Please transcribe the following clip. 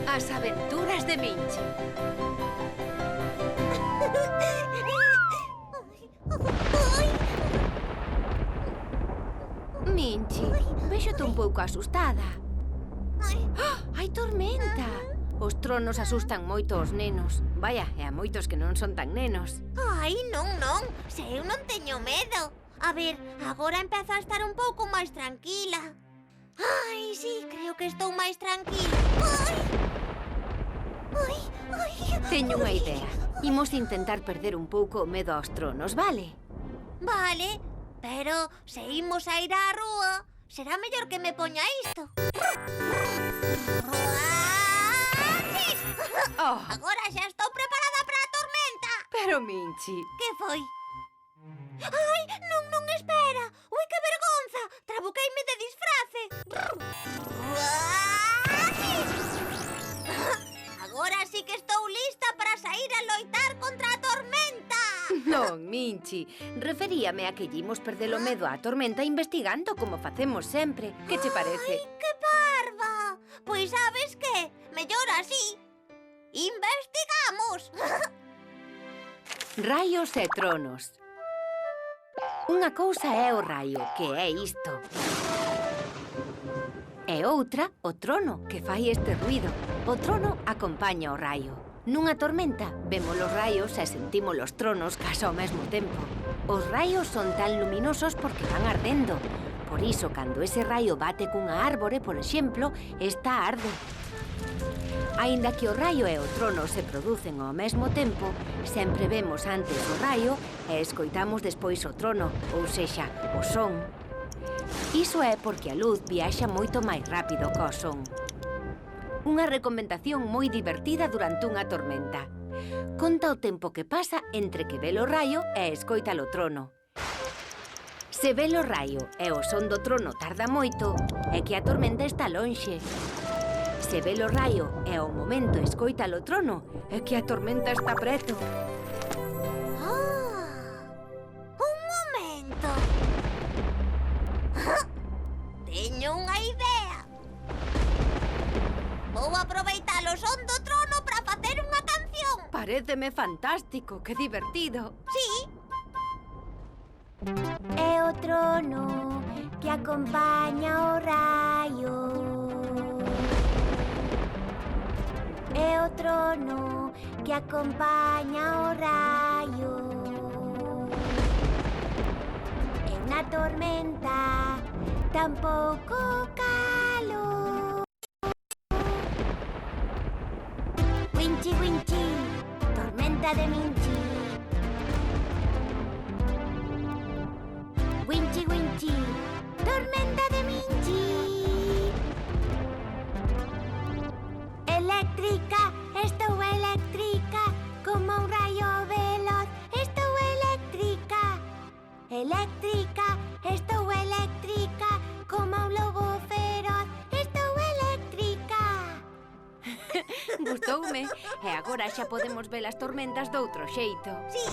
As aventuras de Minchi. Minchi, véxote un pouco asustada. Hai tormenta! Os tronos asustan moito aos nenos. Vaya, e a moitos que non son tan nenos. Ai, non. Se eu non teño medo. A ver, agora empezo a estar un pouco máis tranquila. Ai, sí, creo que estou máis tranquila. Ai. Teño unha idea. Imos intentar perder un pouco o medo aos tronos, vale? Vale, pero se imos a ir á rúa, será mellor que me poña isto. Oh, Agora xa estou preparada para a tormenta. pero Minchi... Que foi? Ai, non, espera. Ui, que vergonza. Trabuqueime de disfrace. Agora sí que estou lista para sair a loitar contra a tormenta. Non, Minchi. Referíame a que imos perder o medo á tormenta investigando como facemos sempre. Que che parece? Ai, que parva. Pois sabes que? Mellor así. Investigamos. Raios e tronos. Unha cousa é o raio, que é isto. E outra, o trono, que fai este ruido. O trono acompaña o raio. Nunha tormenta, vemos os raios e sentimos os tronos case ao mesmo tempo. Os raios son tan luminosos porque van ardendo. Por iso, cando ese raio bate cunha árbore, por exemplo, esta arde. Aínda que o raio e o trono se producen ao mesmo tempo, sempre vemos antes o raio e escoitamos despois o trono, ou sexa, o son. Iso é porque a luz viaxa moito máis rápido co son. Unha recomendación moi divertida durante unha tormenta. Conta o tempo que pasa entre que ve o raio e escoita o trono. Se ve o raio e o son do trono tarda moito, é que a tormenta está lonxe. Se ve o raio e ao momento escoita o trono, é que a tormenta está preto. Un momento. Teño unha idea. Vou aproveitar o son do trono para facer unha canción. Paréceme fantástico, que divertido. Sí. É o trono que acompaña o raio. É o trono que acompaña o raio. É unha tormenta, tampouco calo. Winchi, winchi, tormenta de Minchi. Winchi, winchi, tormenta de Minchi. Eléctrica, estou eléctrica, como un rayo veloz. Estou eléctrica, eléctrica, estou eléctrica, como un lobo feroz. Estou eléctrica. Gustoume. E agora xa podemos ver as tormentas doutro xeito. Sí.